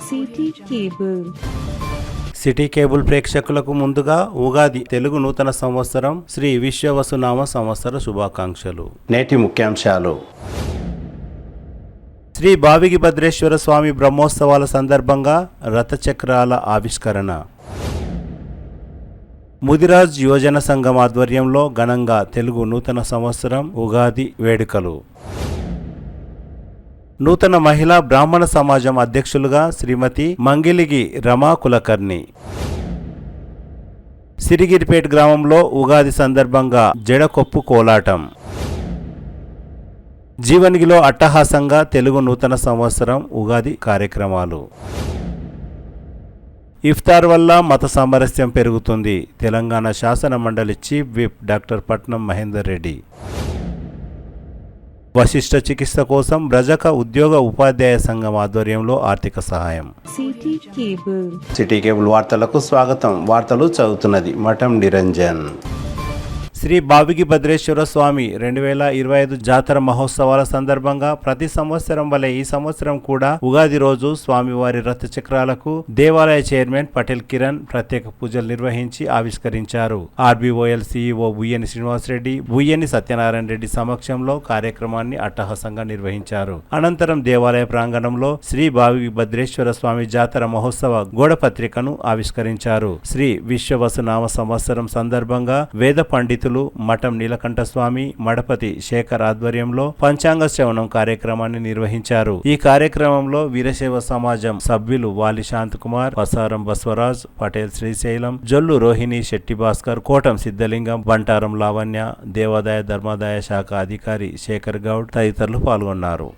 City cable. City cable ప్రేక్షకులకు ముందుగా ఉగాది తెలుగు నూతన సంవత్సరం శ్రీ విశ్వవసునామ సంవత్సర శుభాకాంక్షలు. నేటి ముఖ్యాంశాలు: శ్రీ బావిగి భద్రేశ్వర స్వామి బ్రహ్మోత్సవాల సందర్భంగా రథచక్రాల ఆవిష్కరణ. ముదిరాజ్ యువజన సంఘం ఆధ్వర్యంలో ఘనంగా తెలుగు నూతన సంవత్సరం ఉగాది వేడుకలు. నూతన మహిళా బ్రాహ్మణ సమాజం అధ్యక్షులుగా శ్రీమతి మంగిలిగి రమా కులకర్ణి. సిరిగిరిపేట గ్రామంలో ఉగాది సందర్భంగా జడకొప్పు కోలాటం. జీవనిగిలో అట్టహాసంగా తెలుగు నూతన సంవత్సరం ఉగాది కార్యక్రమాలు. ఇఫ్తార్ వల్ల మత సామరస్యం పెరుగుతుంది. తెలంగాణ శాసన మండలి చీఫ్ విప్ డాక్టర్ పట్నం మహేందర్ రెడ్డి. వశిష్ఠ చికిత్స కోసం బ్రజక ఉద్యోగ ఉపాధ్యాయ సంఘం ఆధ్వర్యంలో ఆర్థిక సహాయం. సిటీ కేబుల్ వార్తలకు స్వాగతం. వార్తలు చదువుతున్నది మఠం నిరంజన్. శ్రీ బావిగి భద్రేశ్వర స్వామి 2025 జాతర మహోత్సవాల సందర్భంగా ప్రతి సంవత్సరం వలె ఈ సంవత్సరం కూడా ఉగాది రోజు స్వామివారి రథ చక్రాలకు దేవాలయ చైర్మన్ పటేల్ కిరణ్ ప్రత్యేక పూజలు నిర్వహించి ఆవిష్కరించారు. ఆర్బీఓఎల్ సీఈఓ బుయ్యని శ్రీనివాసరెడ్డి, బుయ్యని సత్యనారాయణ రెడ్డి సమక్షంలో కార్యక్రమాన్ని అట్టహాసంగా నిర్వహించారు. అనంతరం దేవాలయ ప్రాంగణంలో శ్రీ బావిగి భద్రేశ్వర స్వామి జాతర మహోత్సవ గోడపత్రికను ఆవిష్కరించారు. శ్రీ విశ్వవసునామ సంవత్సరం సందర్భంగా వేద పండితులు మఠం నీలకంఠ స్వామి, మడపతి శేఖర్ ఆధ్వర్యంలో పంచాంగ శ్రవణం కార్యక్రమాన్ని నిర్వహించారు. ఈ కార్యక్రమంలో వీరశైవ సమాజం సభ్యులు వాలి శాంతకుమార్, పసారం బస్వరాజ్, పటేల్ శ్రీశైలం, జొల్లు రోహిణి, శెట్టి భాస్కర్, కోటం సిద్ధలింగం, బంటారం లావణ్య, దేవాదాయ ధర్మాదాయ శాఖ అధికారి శేఖర్ గౌడ్ తదితరులు పాల్గొన్నారు.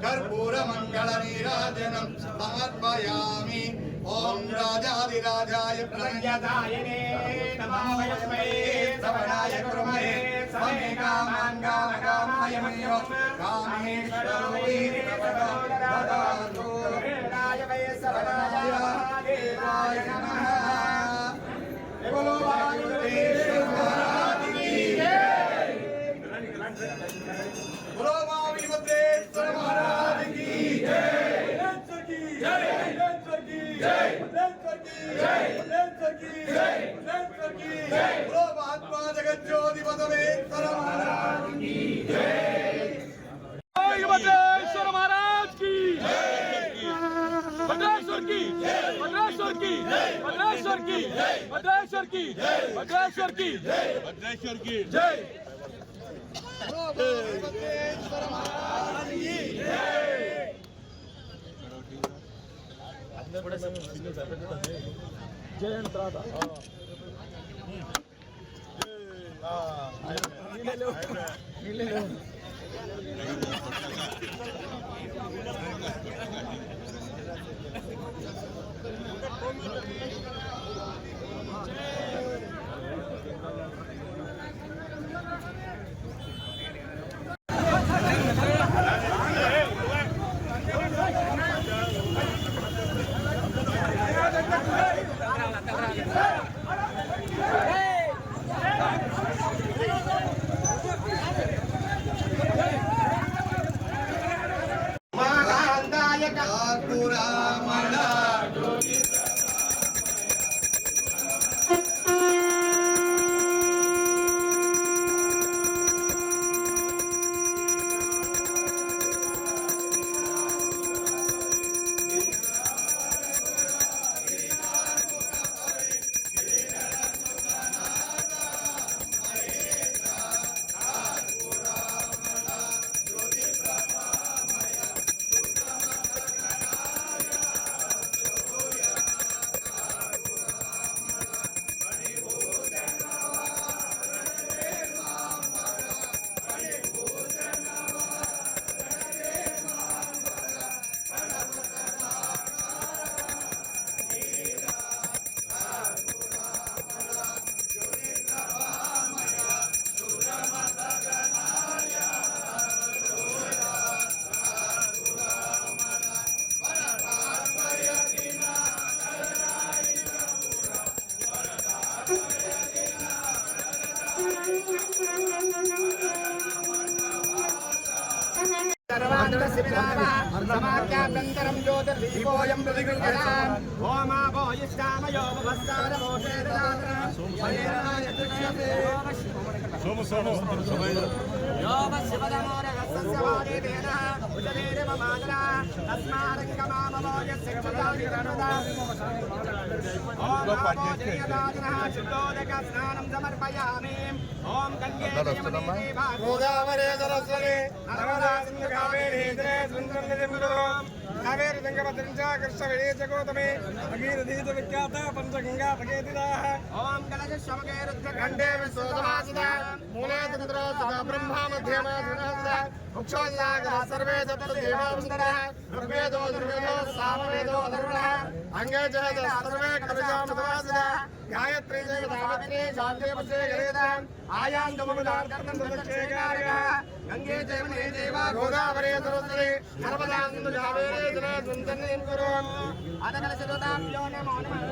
कर्पूरमङ्गलनीराजनं समर्पयामि. ॐ राजाधिराजाय प्रलयदायिने नमः वयस्मै श्रवणाय कुर्महे समे कामान् कामकामाय मन्यो कामेश्वरो वीरवदो ददातु. राय वै सर्वराय देवाय नमः. बोलो वायुदेव महाराज की जय. बोलो बावी भद्रेश्वर महाराज की जय. महात्मा जगत ज्योति बसवेश्वर महाराज की जय. भद्रेश्वर महाराज की भद्रेश्वर की भद्रेश्वर की भद्रेश्वर की भद्रेश्वर की भद्रेश्वर की भद्रेश्वर की जय. भद्रेश्वर महाराज की जय. समाख्याभ्यन्तरं ज्योतिर्दीपोऽयं प्रतिगृह्यताम् ओमापो यिष्ठामयो भवस्तारमोषे ददातः यो वश्यपदमोरहस्य वादेवेन उदरेव मातरा तस्मादङ्गमामवो यस्यक्षदादिरनुदा ओमापोजयदादिनः शुद्धोदकस्नानं समर्पयामि ॐ कन्ये जयमने गोदावरे सरस्वती नर्मदा सिन्धु कावेरी सुन्दरं नदीमुदो कावेरी गङ्गाभद्रं च कृष्णवेणी च गौतमी भगीरथी च विख्याता पञ्चगङ्गा भगेतिदाः ॐ कलशशमके रुद्रखण्डे विश्वसमासिता मूले तत्र सदा ब्रह्मा मध्यमा सुनासदा मुक्षोल्लागः सर्वे चतुर्देवावसुतरः ऋग्वेदो दुर्वेदो सामवेदो अथर्वणः अङ्गे च सर्वे कलशामसमासिता गायत्री च सावित्री शान्ति पश्ये गरेदाम् आयान्तममुदान् कर्णं सुदक्षेकारः गङ्गे च यमुने चैव गोदावरी सरस्वती नर्मदा सिन्धु कावेरी जले सुन्दरीं कुरु अदकलशदोताभ्यो नमो नमः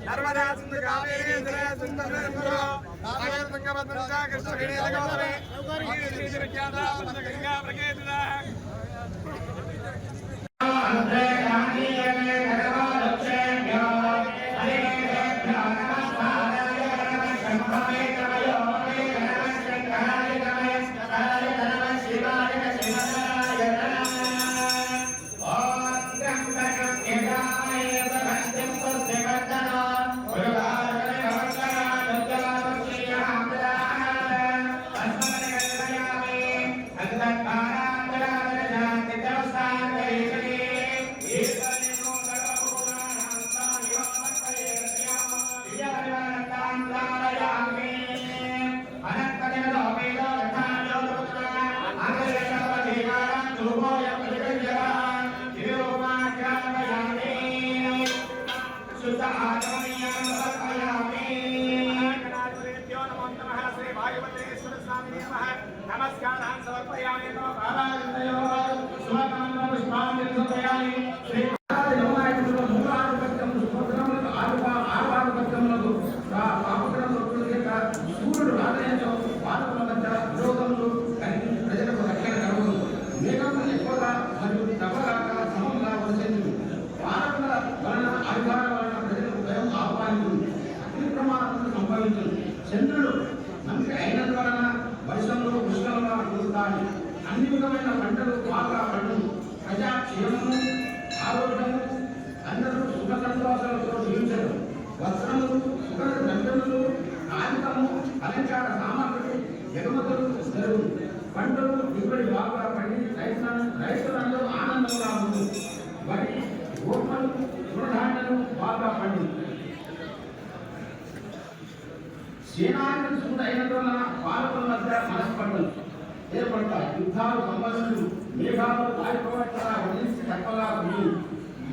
नर्मदा सिन्धु कावेरी जले सुन्दरीं कुरु गङ्गाभद्रं च कृष्णवेणी च गौतमी भगीरथी च विख्याता पञ्चगङ्गा भगेतिदाः नमस्कारान् समर्पयामि చంద్రుడు మనకి అయినందు వలన వర్షంలో పుష్కలంగా కురుస్తాయి. అన్ని విధమైన పంటలు బాగా పండు ప్రజాక్షేమము ఆరోగ్యము అందరూ సుఖ సంతోషాలతో జీవించడం వస్త్రములు సుఖ దండములు కాగితము అలంకార సామాగ్రి ఎగుమతులు జరుగు పంటలు దిగుబడి బాగా పండి రైతులందరూ ఆనందంగా ఉంది. వరి గోపలు తృణధాన్యాలు బాగా పండి సేనానికి సూట్ అయినందువల్ల పాలకుల మధ్య మనస్పర్ధలు ఏర్పడతాయి. యుద్ధాలు సంబంధులు మేఘాలు దారిపోవట్లా వదిలిసి తప్పలా ఉంది.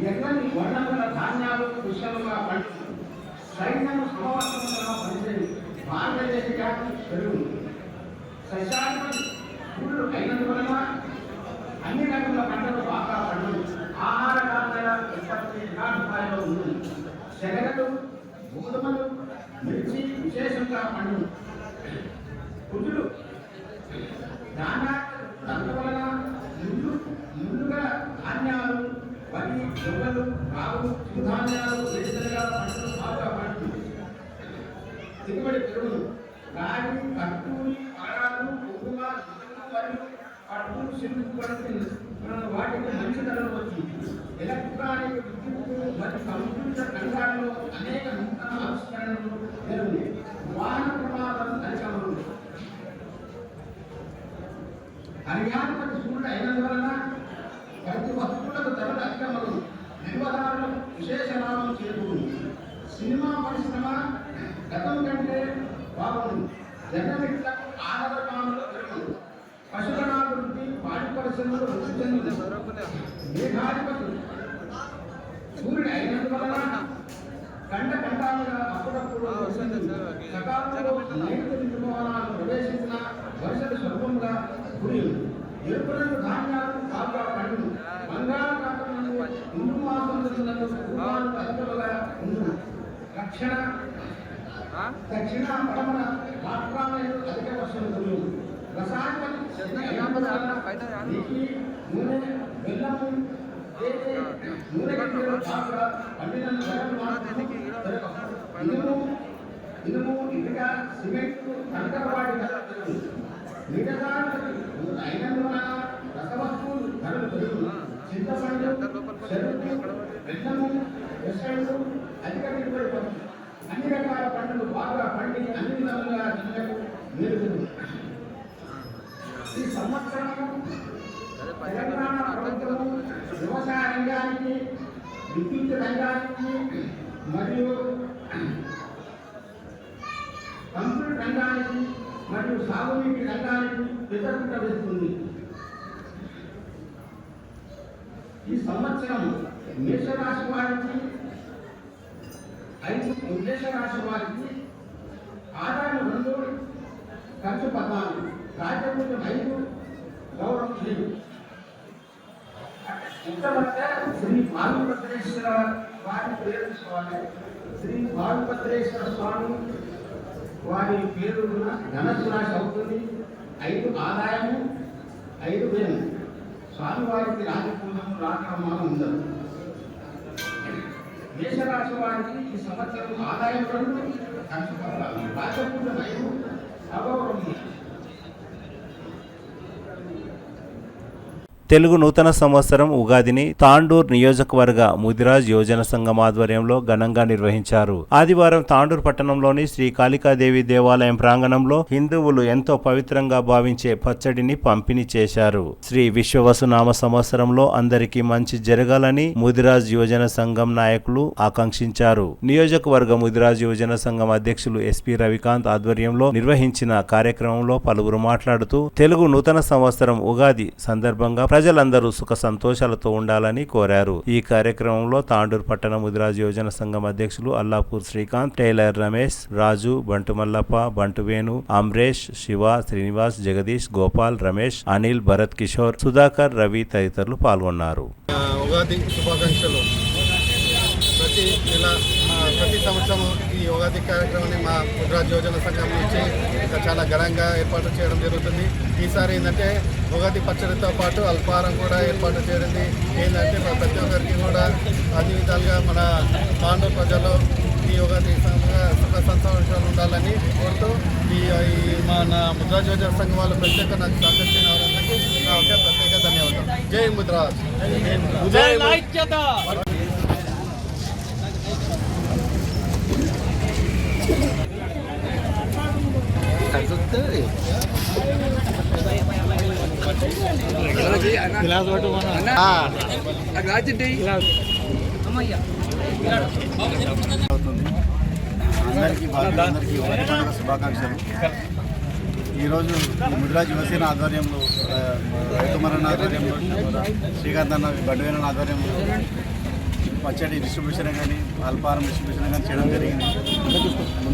ఎర్రని వర్ణముల ధాన్యాలు పుష్కలంగా పండు సైన్యము సమవర్తంగా పనిచేది. భారతదేశ జాతి పెరుగు సస్యాత్మక సూర్యుడు అయినందువలన అన్ని రకముల పంటలు బాగా పండు ఆహార ధాన్యాల ఉత్పత్తి స్థాయిలో ఉంది. శనగలు గోధుమలు మిర్చి విశేషంగా పండు కుదులు దానివలన ముందుగా ధాన్యాలు వరి జొన్నలు రాగు ధాన్యాలు వేసరిగా పంటలు బాగా పండు దిగుబడి పెరుగును. రాగి కట్టూరి పరాలు కుంకుమ వరి పట్టు సిల్కు వంటి వాటికి మంచి ధరలు వచ్చింది. ఎలక్ట్రానిక్ విద్యుత్ మరియు కంప్యూటర్ రంగాల్లో అనేక నూతన ఆవిష్కరణలు జరిగింది. వాహన ప్రమాదాలు అధికమలు హరియాణపతి సూర్యుడు అయినందువలన ప్రతి వస్తువులకు ధరలు అధికమలు నిర్వహణలకు విశేష లాభం చేకూరింది. సినిమా పరిశ్రమ గతం కంటే బాగుంది. జర్నలిస్టులకు ఆధారకాలంలో పెరుగుతుంది. పశుగణాభివృద్ధి పాడి పరిశ్రమలు వృద్ధి చెందింది. మేఘాధిపతి సూర్యుడు అయినందువలన కండ కంటాలుగా అప్పుడప్పుడు సకాలంలో నైరుతి ప్రవేశించిన వర్షాలు స్వల్పంగా కురియులు ఎరుపు రంగు ధాన్యాలు బాగా పండును బంగాళాఖాతంలో హిందూ మాసంలో అధికముగా ఉండును దక్షిణ పడమర రాష్ట్రాలలో అధిక వర్షం కురియును రసాయన నీటి నూనె బెల్లము నూనె గింజలు బాగా పండిన ఇనుము ఇటుక సిమెంట్ కంకరవాడి మిగతాలు అయినందువలన రసవస్తువులు ధరలు పెరుగును చింతపండు చెరుకు బెల్లము పెసలు అధిక దిగుబడి పడుతుంది అన్ని రకాల పంటలు బాగా పండి అన్ని విధాలుగా జిల్లకు మేలుతుంది ఈ సంవత్సరం తెలంగాణ ప్రభుత్వము వ్యవసాయ రంగానికి విద్యుత్ రంగానికి మరియు కంప్యూటర్ రంగానికి మరియు సాగునీటి రంగానికి పెద్దపీట వేస్తుంది. ఈ సంవత్సరం మేషరాశి వారికి ఆదాయం 2, ఖర్చు 14, రాజ్యపూజం 5, గౌరవం 3. ఇంతమంటే శ్రీ బాలుభద్రేశ్వర వారి పేరు తీసుకోవాలి. శ్రీ బాలుభద్రేశ్వర స్వామి వారి పేరు ధనస్సు రాశి అవుతుంది. 5 ఆదాయము 5 వ్యయం. స్వామివారికి రాజపూజము రాజకర్మాలు ఉండదు. మేషరాశి వారికి ఈ సంవత్సరం ఆదాయం 2, ఖర్చు 14, రాజపూజం 5, అగౌరవం. తెలుగు నూతన సంవత్సరం ఉగాదిని తాండూర్ నియోజకవర్గ ముదిరాజ్ యోజన సంఘం ఆధ్వర్యంలో ఘనంగా నిర్వహించారు. ఆదివారం తాండూర్ పట్టణంలోని శ్రీ కాళికాదేవి దేవాలయం ప్రాంగణంలో హిందువులు ఎంతో పవిత్రంగా భావించే పచ్చడిని పంపిణీ చేశారు. శ్రీ విశ్వవసునామ సంవత్సరంలో అందరికీ మంచి జరగాలని ముదిరాజ్ యోజన సంఘం నాయకులు ఆకాంక్షించారు. నియోజకవర్గ ముదిరాజ్ యోజన సంఘం అధ్యక్షులు ఎస్పీ రవికాంత్ ఆధ్వర్యంలో నిర్వహించిన కార్యక్రమంలో పలువురు మాట్లాడుతూ తెలుగు నూతన సంవత్సరం ఉగాది సందర్భంగా ప్రజలందరూ సుఖ సంతోషాలతో ఉండాలని కోరారు. ఈ కార్యక్రమంలో తాండూర్ పట్టణ ముదిరాజ్ యోజన సంఘం అధ్యక్షులు అల్లాపూర్ శ్రీకాంత్, టైలర్ రమేష్, రాజు, బంటు మల్లప్ప, బంటు వేణు, అమ్రేష్, శివ, శ్రీనివాస్, జగదీష్, గోపాల్, రమేష్, అనిల్, భరత్ కిషోర్, సుధాకర్, రవి తదితరులు పాల్గొన్నారు. ఉగాది శుభాకాంక్షలు. ప్రతి సంవత్సరం ఈ ఉగాది కార్యక్రమాన్ని మా ముదిరాజ్ యోజన సంఘం నుంచి చాలా ఘనంగా ఏర్పాటు చేయడం జరుగుతుంది. ఈసారి ఏంటంటే ఉగాది పచ్చడితో పాటు అల్పాహారం కూడా ఏర్పాటు చేయడం ఏంటంటే ప్రతి ఒక్కరికి కూడా అన్ని విధాలుగా మన తాండూరు ప్రజలు ఈ ఉగాది సుఖ సంతోషాలు ఉండాలని కోరుతూ మన ముదిరాజ్ యోజన సంఘం వాళ్ళు ప్రత్యేక నాకు సహకరించిన వారందరికీ నా ఒకే ప్రత్యేక ధన్యవాదాలు. జై ముదిరాజ్. శుభాకాంక్షలు. ఈరోజు ముదిరాజ్ యువసేన ఆధ్వర్యంలో, రైతుమరణ ఆధ్వర్యంలో, శ్రీకాంత్ అన్న బండువేన ఆధ్వర్యంలో పచ్చడి డిస్ట్రిబ్యూషన్ కానీ అల్పాహారం డిస్ట్రిబ్యూషన్ కానీ చేయడం జరిగింది.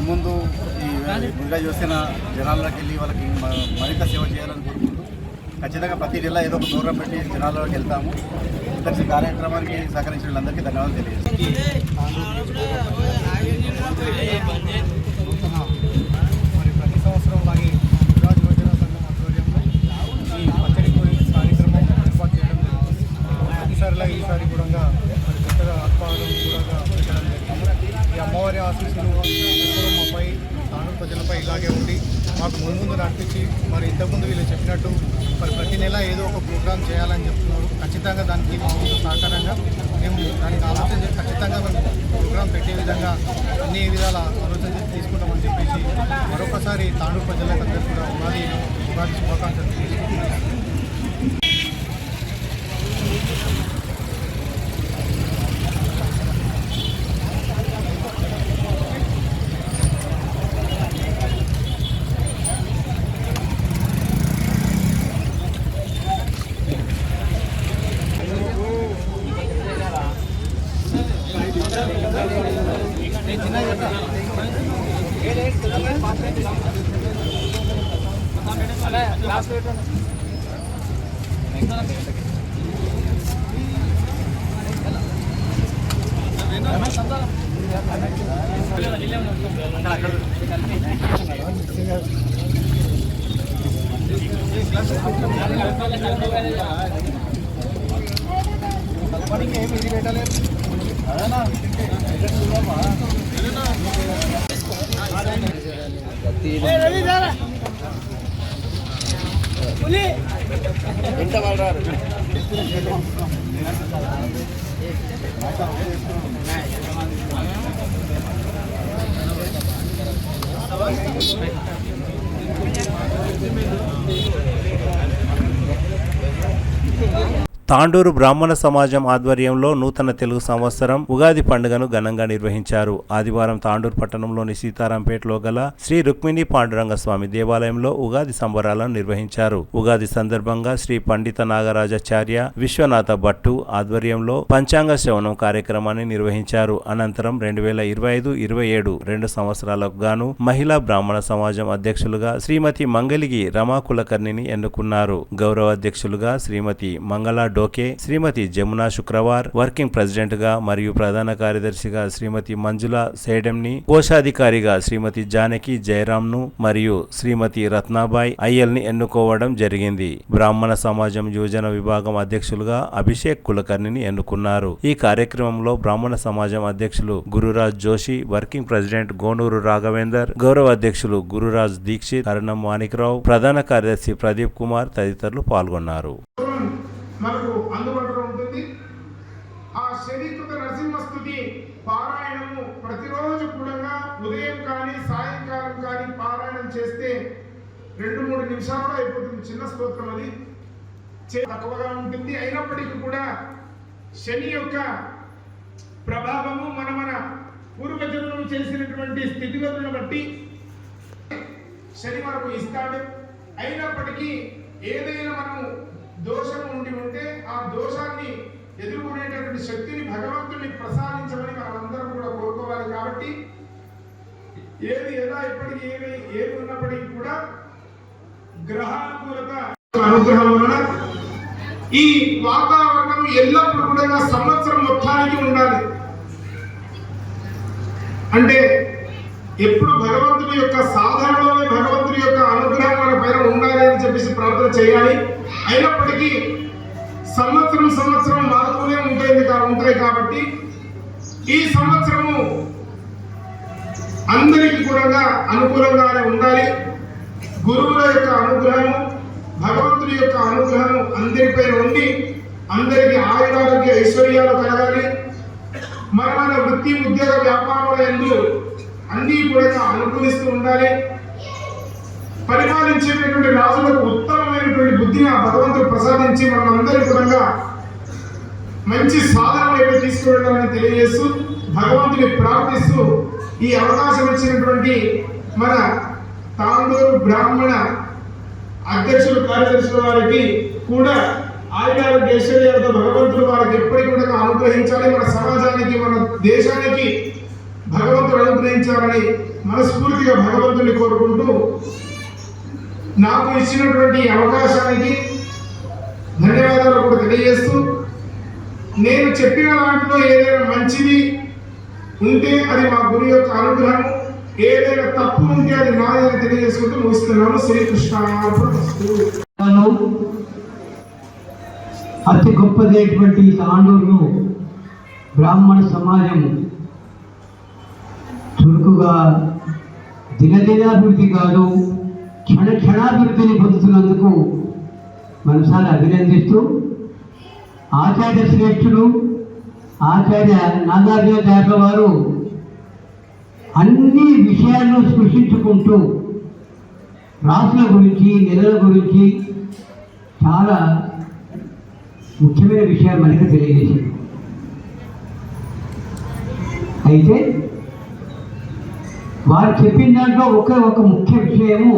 ముందు ఈ ముదిరాజ్ యువసేన జనాల్లోకి వెళ్ళి వాళ్ళకి మరింత సేవ చేయాలని కోరుకుంటూ ఖచ్చితంగా ప్రతి నెల ఏదో ఒక ప్రోగ్రాం పెట్టి జనాల్లోకి వెళ్తాము. ఇంతటి కార్యక్రమానికి సహకరించిన వాళ్ళందరికీ ధన్యవాదాలు తెలియజేస్తాను. మరి ప్రతి సంవత్సరం లాగే ముదిరాజ్ యోజన సంఘం ఆధ్వర్యంలో ఈ పచ్చడి కార్యక్రమం ఏర్పాటు చేయడం జరుగుతుంది. ప్రతిసారిలా ఈసారి కూడా మరి కొత్తగా అల్పాహారం కూడా పెట్టడం జరిగింది. ఈ అమ్మవారి ఆశీస్సులు ఎప్పుడూ మాపై తాండూరు ప్రజలపై ఇలాగే ఉండి మాకు ముందు నడిపించి మరి ఇంతకుముందు వీళ్ళు చెప్పినట్టు మరి ప్రతి నెల ఏదో ఒక ప్రోగ్రాం చేయాలని చెప్తున్నారు. ఖచ్చితంగా దానికి మా ముందు సహకారంగా మేము దానికి ఆలోచన చేసి ఖచ్చితంగా మేము ప్రోగ్రాం పెట్టే విధంగా అన్ని విధాల ఆలోచన చేసి తీసుకుంటామని చెప్పేసి మరొకసారి తాండూరు ప్రజలకు అందరికీ కూడా ఉగాది శుభాకాంక్షలు తీసుకుంటున్నాను. తాండూరు బ్రాహ్మణ సమాజం ఆధ్వర్యంలో నూతన తెలుగు సంవత్సరం ఉగాది పండుగను ఘనంగా నిర్వహించారు. ఆదివారం తాండూరు పట్టణంలోని సీతారాంపేటలో గల శ్రీ రుక్మిణి పాండురంగ స్వామి దేవాలయంలో ఉగాది సంబరాలను నిర్వహించారు. ఉగాది సందర్భంగా శ్రీ పండిత నాగరాజాచార్య విశ్వనాథ భట్టు ఆధ్వర్యంలో పంచాంగ శ్రవణం కార్యక్రమాన్ని నిర్వహించారు. అనంతరం 2025-27 2 సంవత్సరాలకు గాను మహిళా బ్రాహ్మణ సమాజం అధ్యక్షులుగా శ్రీమతి మంగళిగి రమా కులకర్ణిని ఎన్నుకున్నారు. గౌరవ అధ్యక్షులుగా శ్రీమతి మంగళ డోకే, శ్రీమతి జమునా శుక్రవార్, వర్కింగ్ ప్రెసిడెంట్ గా మరియు ప్రధాన కార్యదర్శిగా శ్రీమతి మంజుల సేడెంని, కోశాధికారిగా శ్రీమతి జానకి జయరాంను మరియు శ్రీమతి రత్నాబాయ్ అయ్యల్ని ఎన్నుకోవడం జరిగింది. బ్రాహ్మణ సమాజం యువజన విభాగం అధ్యక్షులుగా అభిషేక్ కులకర్ణిని ఎన్నుకున్నారు. ఈ కార్యక్రమంలో బ్రాహ్మణ సమాజం అధ్యక్షులు గురురాజ్ జోషి, వర్కింగ్ ప్రెసిడెంట్ గోనూరు రాఘవేందర్, గౌరవ అధ్యక్షులు గురురాజ్ దీక్షిత్, కరణం మాణిక్రావు, ప్రధాన కార్యదర్శి ప్రదీప్ కుమార్ తదితరులు పాల్గొన్నారు. మనకు అందుబాటులో ఉంటుంది. ఆ శరీకృత నరసింహస్తుతి పారాయణము ప్రతిరోజు కూడా ఉదయం కానీ సాయంకాలం కానీ పారాయణం చేస్తే 2-3 నిమిషాల్లో అయిపోతుంది. చిన్న స్తోత్రం అది, తక్కువగా ఉంటుంది. అయినప్పటికీ కూడా శని యొక్క ప్రభావము మన పూర్వజన్మం చేసినటువంటి స్థితిగతులను బట్టి శని మనకు ఇస్తాడు. అయినప్పటికీ ఏదైనా మనము దోషం ఉండి ఉంటే ఆ దోషాన్ని ఎదుర్కొనేటటువంటి శక్తిని భగవంతుని ప్రసాదించమని మనమందరం కూడా కోరుకోవాలి. కాబట్టి ఏది ఎలా ఎప్పటికీ ఏది ఉన్నప్పటికీ కూడా గ్రహానుకూలత అనుగ్రహం వలన ఈ వాతావరణం ఎల్లప్పుడూ కూడా సంవత్సరం మొత్తానికి ఉండాలి. అంటే ఎప్పుడు భగవంతుని యొక్క సాధనలోనే భగవంతుని యొక్క అనుగ్రహం మన పైన ఉండాలి అని చెప్పేసి ప్రార్థన చేయాలి. అయినప్పటికీ సంవత్సరం మారుతూనే ఉంటాయి కాబట్టి ఈ సంవత్సరము అందరికీ కూడా అనుకూలంగానే ఉండాలి. గురువుల యొక్క అనుగ్రహము, భగవంతుని యొక్క అనుగ్రహము అందరిపైన ఉండి అందరికీ ఆయురారోగ్య ఐశ్వర్యాలు కలగాలి. మన వృత్తి ఉద్యోగ వ్యాపారాల యందు అన్నీ కూడా అనుకూలిస్తూ ఉండాలి. పరిపాలించేటటువంటి రాజులకు ఉత్తమమైనటువంటి బుద్ధిని ఆ భగవంతుడు ప్రసాదించి మనందరి కూడా మంచి సాధన వైపు తీసుకువెళ్ళాలని తెలియజేస్తూ భగవంతుని ప్రార్థిస్తూ ఈ అవకాశం ఇచ్చినటువంటి మన తాండూరు బ్రాహ్మణ అధ్యక్షులు కార్యదర్శుల వారికి కూడా ఆయురారోగ్య ఐశ్వర్యాలతో భగవంతుడు వారికి ఎప్పటికీ కూడా అనుగ్రహించాలి. మన సమాజానికి మన దేశానికి భగవంతుడు అనుగ్రహించాలని మనస్ఫూర్తిగా భగవంతుని కోరుకుంటూ నాకు ఇచ్చినటువంటి అవకాశానికి ధన్యవాదాలు కూడా తెలియజేస్తూ నేను చెప్పిన వాటిలో ఏదైనా మంచిది ఉంటే అది మా గురు యొక్క అనుగ్రహం, ఏదైనా తప్పు ఉంటే అది నాదని తెలియజేసుకుంటూ ముగిస్తున్నాను. శ్రీకృష్ణ. అతి గొప్పదైనటువంటి తాండూరులో బ్రాహ్మణ సమాజం చురుకుగా దినదినాభివృద్ధి కాదు క్షణాభివృద్ధిని పొందుతున్నందుకు మనసారి అభినందిస్తూ ఆచార్య శ్రేష్ఠులు ఆచార్య నాగార్జునాచార్యుల వారు అన్ని విషయాలను స్పృశించుకుంటూ రాసుల గురించి నెలల గురించి చాలా ముఖ్యమైన విషయాలు మనకు తెలియజేశారు. అయితే వారు చెప్పిన దాంట్లో ఒక ముఖ్య విషయము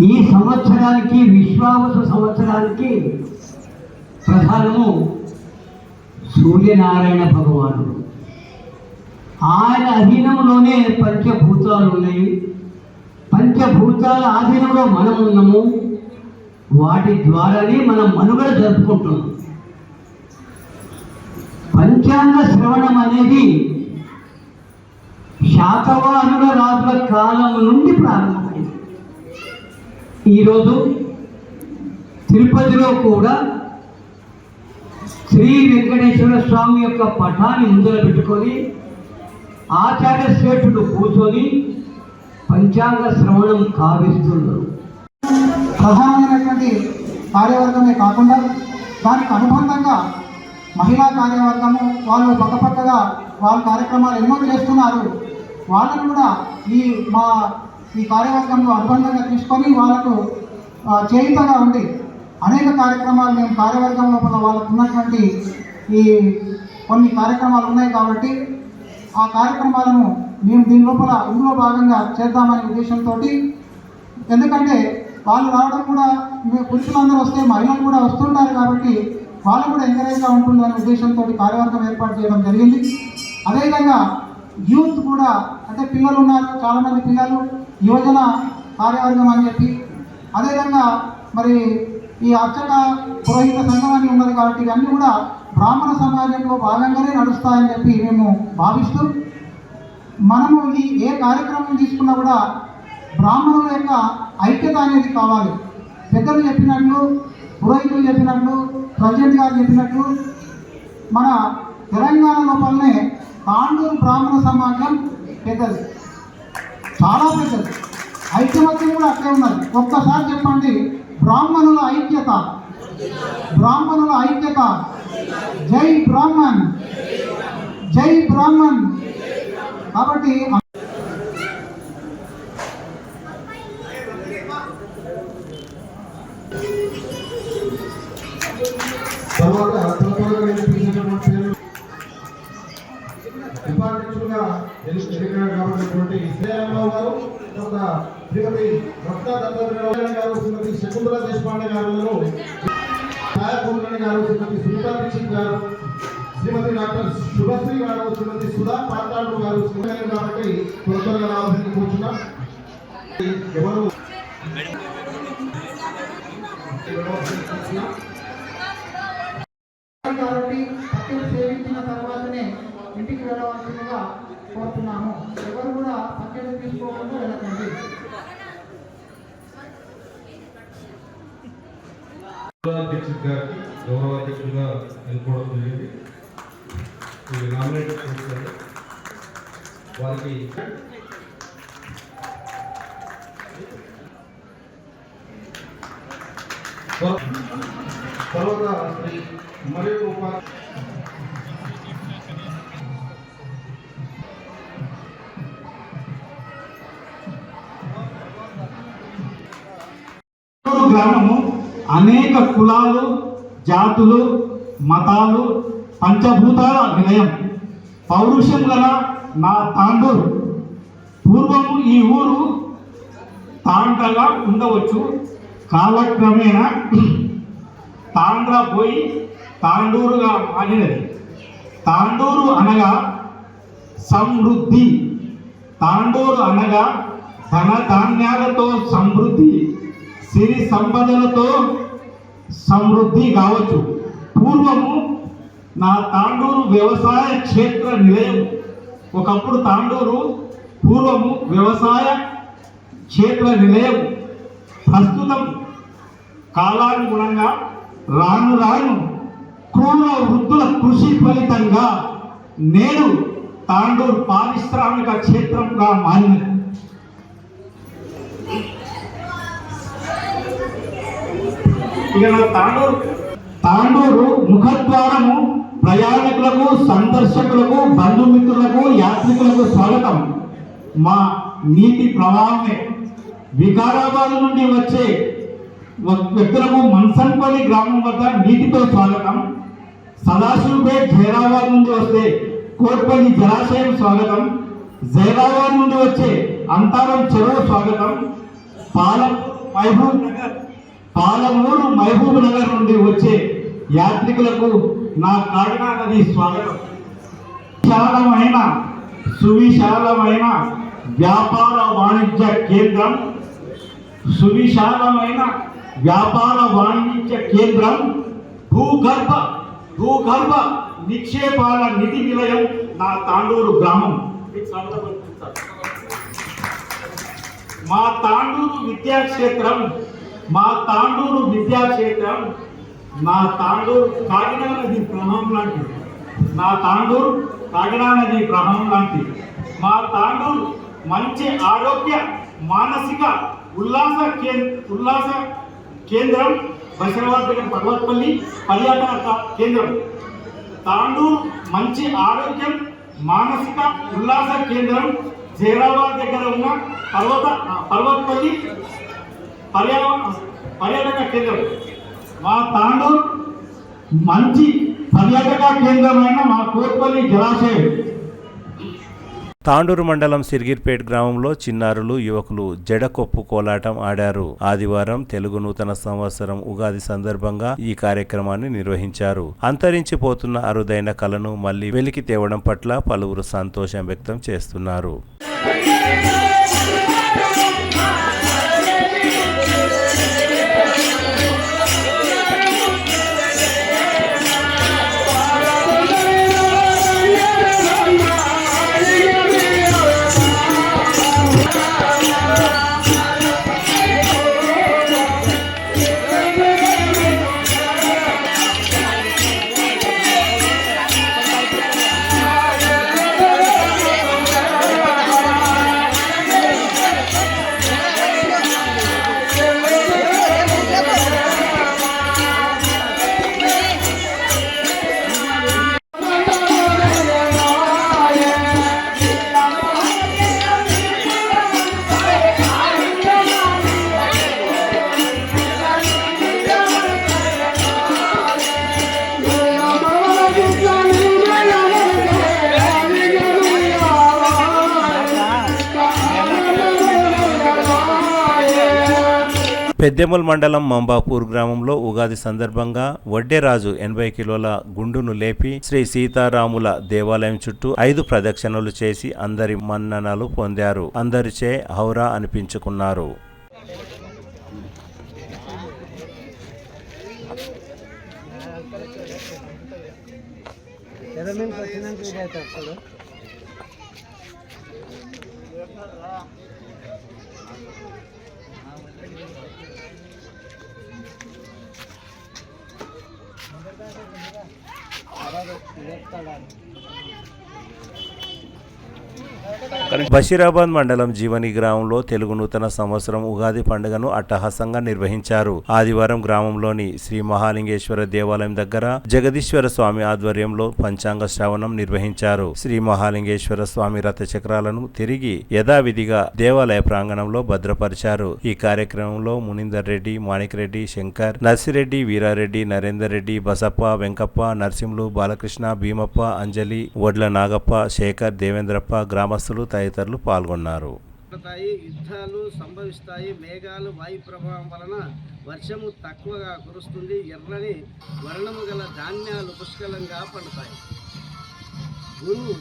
ఈ సంవత్సరానికి విశ్వావస సంవత్సరానికి ప్రధానము సూర్యనారాయణ భగవానుడు. ఆయన అధీనంలోనే పంచభూతాలు ఉన్నాయి. పంచభూతాల ఆధీనంలో మనం ఉన్నాము. వాటి ద్వారానే మనం మనుగడ జరుపుకుంటున్నాం. పంచాంగ శ్రవణం అనేది శాతవాహనుల రాజుల కాలం నుండి ప్రారంభమైంది. ఈరోజు తిరుపతిలో కూడా శ్రీ వెంకటేశ్వర స్వామి యొక్క పటాన్ని ముందర పెట్టుకొని ఆచార్య శ్రేష్ఠుడు కూర్చొని పంచాంగ శ్రవణం కావిస్తున్నారు. ప్రధానమైనటువంటి కార్యవర్గమే కాకుండా దానికి అనుబంధంగా మహిళా కార్యవర్గము వాళ్ళు పక్కపక్కగా వాళ్ళ కార్యక్రమాలు ఎన్నో చేస్తున్నారు. వాళ్ళను కూడా ఈ కార్యవర్గంలో అనుబంధంగా తీసుకొని వాళ్ళకు చేయుతగా ఉండి అనేక కార్యక్రమాలు మేము కార్యవర్గం లోపల వాళ్ళకు ఉన్నటువంటి ఈ కొన్ని కార్యక్రమాలు ఉన్నాయి కాబట్టి ఆ కార్యక్రమాలను మేము దీని లోపల ఇందులో భాగంగా చేద్దామనే ఉద్దేశంతో, ఎందుకంటే వాళ్ళు రావడం కూడా పురుషులందరూ వస్తే మహిళలు కూడా వస్తుంటారు కాబట్టి వాళ్ళు కూడా ఎంకరేజ్గా ఉంటుందనే ఉద్దేశంతో కార్యవర్గం ఏర్పాటు చేయడం జరిగింది. అదేవిధంగా యూత్ కూడా, అంటే పిల్లలు ఉన్నారు, చాలామంది పిల్లలు యువజన కార్యవర్గం అని చెప్పి, అదేవిధంగా మరి ఈ అర్చక పురోహిత సంఘం అని ఉన్నది కాబట్టి ఇవన్నీ కూడా బ్రాహ్మణ సమాజంలో భాగంగానే నడుస్తాయని చెప్పి మేము భావిస్తూ, మనము ఏ కార్యక్రమం తీసుకున్నా కూడా బ్రాహ్మణుల యొక్క ఐక్యత అనేది కావాలి. పెద్దలు చెప్పినట్లు, పురోహితులు చెప్పినట్లు, ప్రెసిడెంట్ గారు చెప్పినట్లు మన తెలంగాణ లోపలనే తాండూరు బ్రాహ్మణ సమాజం పెద్దది, చాలా పెద్దది. ఐక్యమత్యం కూడా అట్లే ఉన్నది. ఒక్కసారి చెప్పండి, బ్రాహ్మణుల ఐక్యత, బ్రాహ్మణుల ఐక్యత. జై బ్రాహ్మణ్, జై బ్రాహ్మణ్. కాబట్టి డిపార్ట్మెంట్గా ఎన్నికలు కాబట్టినటువంటి శ్రీరామరావు గారు, తర్వాత శ్రీమతి రత్న దత్తాత్రేయ గారు, శ్రీమతి శకుంతల దేశపాండే గారు, ఛాయాపూర్ణి గారు, శ్రీమతి సునీతా దీక్షిత్ గారు, శ్రీమతి డాక్టర్ శుభశ్రీ గారు, శ్రీమతి సుధా పాతాడు గారు కాబట్టి త్వరగా రావాల్సింది కూర్చున్నాం. ఎవరు కాబట్టి పక్కన సేవించిన తర్వాతనే ఇంటికి వెళ్ళవలసిందిగా కోరుతున్నాము. ఎవరు కూడా పక్కన తీసుకోకుండా వెళ్ళకండి. అధ్యక్షుడు గారికి గౌరవ అధ్యక్షుడిగా ఎన్నుకోవడం జరిగింది. నామినేట్ చేశారు వారికి తర్వాత శ్రీ మరియు గ్రామము అనేక కులాలు, జాతులు, మతాలు, పంచభూతాల నిలయం. పౌరుషం గల నా తాండూరు. పూర్వము ఈ ఊరు తాండ్రగా ఉండవచ్చు. కాలక్రమేణా తాండ్ర పోయి తాండూరుగా మారినది. తాండూరు అనగా సమృద్ధి. తాండూరు అనగా ధన ధాన్యాలతో సమృద్ధి, సిరి సంపదలతో సమృద్ధి కావచ్చు. పూర్వము నా తాండూరు వ్యవసాయ క్షేత్ర నిలయం. ఒకప్పుడు తాండూరు పూర్వము వ్యవసాయ క్షేత్ర నిలయం. ప్రస్తుతం కాలానుగుణంగా రాను రాను క్రూర వృద్ధుల కృషి ఫలితంగా నేడు తాండూరు పారిశ్రామిక క్షేత్రంగా మారినది. ఇక నా తాండూరు ముఖద్వారము ప్రయాణికులకు, సందర్శకులకు, బంధుమిత్రులకు, యాత్రికులకు స్వాగతం. మా నీటి ప్రవాహమే. వికారాబాద్ నుండి వచ్చే వ్యక్తులకు మన్సన్పల్లి గ్రామం వద్ద నీటితో స్వాగతం. సదాశివపేట్ జైరాబాద్ నుండి వస్తే కోట్పల్లి జలాశయం స్వాగతం. జైరాబాద్ నుండి వచ్చే అంతారం చెరువు స్వాగతం. పాలమూరు మహబూబ్ నగర్ నుండి వచ్చే యాత్రికులకు నా కాకినాడ నది స్వాగతం. విశాలమైన సువిశాలమైన వ్యాపార వాణిజ్య కేంద్రం, సువిశాలమైన వ్యాపార వాణిజ్య కేంద్రం, భూగర్భ నిక్షేపాల నిధి నిలయం నా తాండూరు గ్రామం. మా తాండూరు విద్యాక్షేత్రం, నా తాండూరు కాకినాడ నది ప్రవాహం లాంటిది, నా తాండూరు కాకినాడ నది ప్రవాహం లాంటిది. మా తాండూరు మంచి ఆరోగ్య మానసిక ఉల్లాస కేంద్రం, బషీరాబాద్ దగ్గర పర్వతపల్లి పర్యాటక కేంద్రం. తాండూరు మంచి ఆరోగ్యం మానసిక ఉల్లాస కేంద్రం, జైరాబాద్ దగ్గర ఉన్న పర్వతపల్లి పర్యాటక కేంద్రం. మా తాండూరు మంచి పర్యాటక కేంద్రమైన మా కోట్పల్లి జలాశయం. తాండూరు మండలం సిర్గిర్పేట్ గ్రామంలో చిన్నారులు, యువకులు జడకొప్పు కోలాటం ఆడారు. ఆదివారం తెలుగు నూతన సంవత్సరం ఉగాది సందర్భంగా ఈ కార్యక్రమాన్ని నిర్వహించారు. అంతరించిపోతున్న అరుదైన కళను మళ్లీ వెలికి తేవడం పట్ల పలువురు సంతోషం వ్యక్తం చేస్తున్నారు. పెద్దెమల్ మండలం మంబాపూర్ గ్రామంలో ఉగాది సందర్భంగా వడ్డేరాజు 80 కిలోల గుండును లేపి శ్రీ సీతారాముల దేవాలయం చుట్టూ 5 ప్రదక్షిణలు చేసి అందరి మన్ననలు పొందారు. అందరిచే హౌరా అనిపించుకున్నారు. బషీరాబాద్ మండలం జీవని గ్రామంలో తెలుగు నూతన సంవత్సరం ఉగాది పండుగను అట్టహాసంగా నిర్వహించారు. ఆదివారం గ్రామంలోని శ్రీ మహాలింగేశ్వర దేవాలయం దగ్గర జగదీశ్వర స్వామి ఆధ్వర్యంలో పంచాంగ శ్రవణం నిర్వహించారు. శ్రీ మహాలింగేశ్వర స్వామి రథచక్రాలను తిరిగి యథావిధిగా దేవాలయ ప్రాంగణంలో భద్రపరిచారు. ఈ కార్యక్రమంలో మునీందర్ రెడ్డి, మాణిక్ రెడ్డి, శంకర్, నర్సిరెడ్డి, వీరారెడ్డి, నరేందర్ రెడ్డి, బసప్ప, వెంకప్ప, నర్సింహులు, బాలకృష్ణ, భీమప్ప, అంజలి, వడ్ల నాగప్ప, శేఖర్, దేవేంద్రప్ప, గ్రామస్తులు తదితరులు పాల్గొన్నారు. యుద్ధాలు సంభవిస్తాయి. మేఘాలు వాయు ప్రభావం వలన వర్షము తక్కువగా కురుస్తుంది. ఎర్రని వర్ణము గల ధాన్యాలు పుష్కలంగా పండుతాయి. గురువు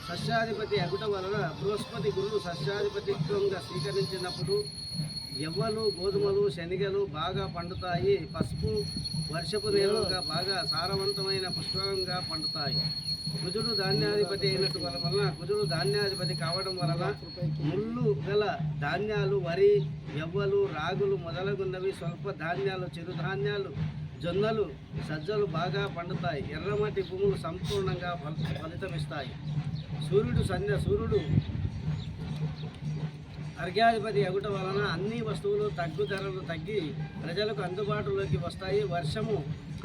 సస్యాధిపతి అగుట వలన బృహస్పతి గురువు సస్యాధిపతిత్వంగా స్వీకరించినప్పుడు ఎవ్వలు, గోధుమలు, శనగలు బాగా పండుతాయి. పసుపు వర్షపు నేరుగా బాగా సారవంతమైన పుష్పంగా పండుతాయి. కుజుడు ధాన్యాధిపతి అయినట్టు వలన కుజుడు ధాన్యాధిపతి కావడం వలన ముళ్ళు గల ధాన్యాలు, వరి, ఎవ్వలు, రాగులు మొదలగున్నవి, స్వల్ప ధాన్యాలు, చిరుధాన్యాలు, జొన్నలు, సజ్జలు బాగా పండుతాయి. ఎర్రమట్టి భూములు సంపూర్ణంగా ఫలితమిస్తాయి. సూర్యుడు అర్ఘ్యాధిపతి అగుట వలన అన్ని వస్తువులు ధరలు తగ్గి ప్రజలకు అందుబాటులోకి వస్తాయి. వర్షము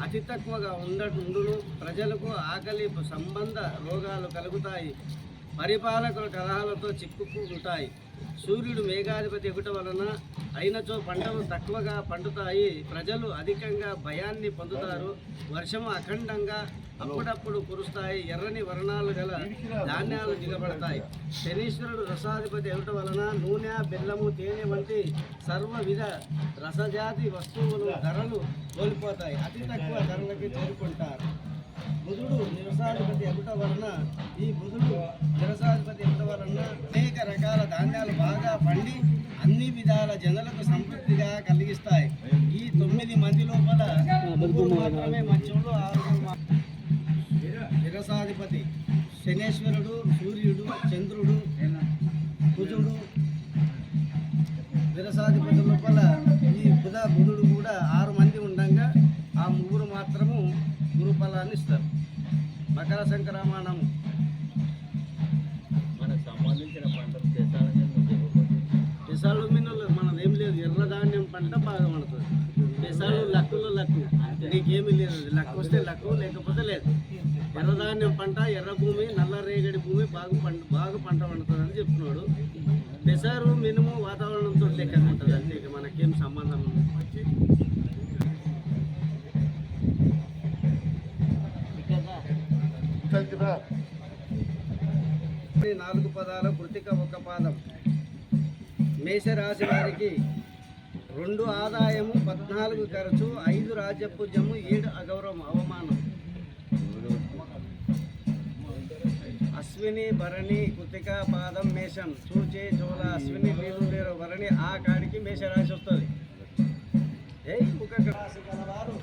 అతి తక్కువగా ఉండును. ప్రజలకు ఆకలి సంబంధ రోగాలు కలుగుతాయి. పరిపాలకుల కలహాలతో చిక్కుకుంటాయి. సూర్యుడు మేఘాధిపతి ఎగుట వలన అయినచో పంటలు తక్కువగా పండుతాయి. ప్రజలు అధికంగా భయాన్ని పొందుతారు. వర్షము అఖండంగా అప్పుడప్పుడు కురుస్తాయి. ఎర్రని వర్ణాలు గల ధాన్యాలు దిగబడతాయి. శనీశ్వరుడు రసాధిపతి ఎగుట వలన నూనె, బెల్లము, తేనె వంటి సర్వవిధ రసజాతి వస్తువులు ధరలు కోల్పోతాయి. అతి తక్కువ ధరలకి చేరుకుంటారు. బుధుడు నిరసాధిపతి ఎగుట వలన ఈ బుధుడు నిరసాధిపతి విధాల జనులకు సంతృప్తిగా కలిగిస్తాయి. ఈ 9 మంది లోపల 3 మాత్రమే మంచంలో, 6 విరసాధిపతి శనేశ్వరుడు, సూర్యుడు, చంద్రుడు, కుజుడు. విరసాధిపతి లోపల ఈ బుధుడు కూడా 6 మంది ఉండగా ఆ 3 మాత్రము గురు ఫలాన్ని ఇస్తారు. మకర సంక్రమణం మనకు సంబంధించిన పంటలు పెసాలు మిన్నులు మనది ఏం లేదు. ఎర్రధాన్యం పంట బాగా పడుతుంది. పెసాలు లక్కులో లక్కు, నీకేమీ లేదు. లక్కు వస్తే లక్కు, లేకపోతే లేదు. ఎర్రధాన్యం పంట, ఎర్ర భూమి, నల్ల రేగడి భూమి బాగా పంట పండుతుందని చెప్తున్నాడు. పెసారు మినుము వాతావరణంతో లెక్క ఉంటుంది అంతే, ఇక మనకేం సంబంధం ఉంది. 4 పదాల కృతిక 1 పాదం. మేషరాశి వారికి 2 ఆదాయము, 14 ఖర్చు, 5 రాజ్యపూజ్యము, 7 అగౌరవం అవమానం. అశ్విని భరణి కృతిక పాదం మేషం, చూచే చోళ అశ్విని నీళ్ళు భరణి ఆ కాడికి మేషరాశి వస్తుంది. రాశి గలవారు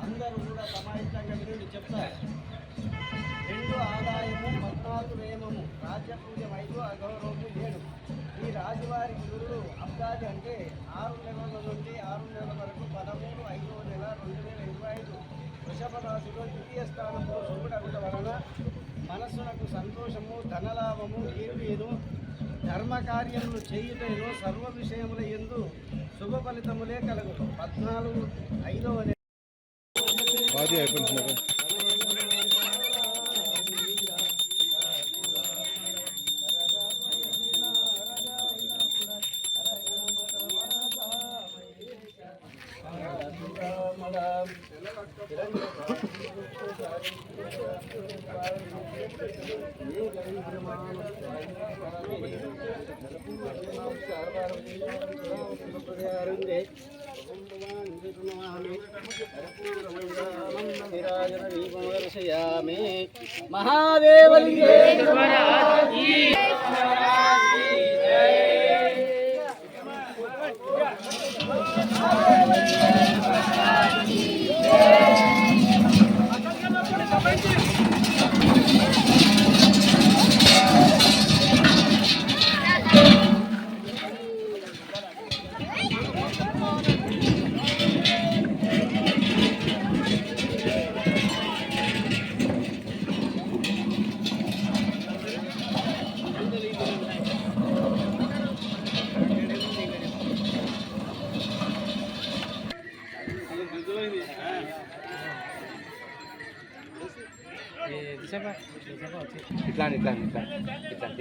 అందరూ కూడా సమాహితంగా వినండి చెప్తారు. 2 ఆదాయము, 14 రేమము, రాజ్యపూజ్యం 5, అగౌరవము 7. ఈ రాశివారి గురువులు అబ్దాది అంటే 6 నెలల నుండి 6 నెలల వరకు 13, 5వ నెల 2025 వృషభ రాశిలో ద్వితీయ స్థానంలో శుభుడు అగుట వలన మనస్సునకు సంతోషము, ధనలాభము, కీర్తిను, ధర్మకార్యములు చేయుటను, సర్వ విషయముల యందు శుభ ఫలితములే కలుగును. 14, 5వ నెల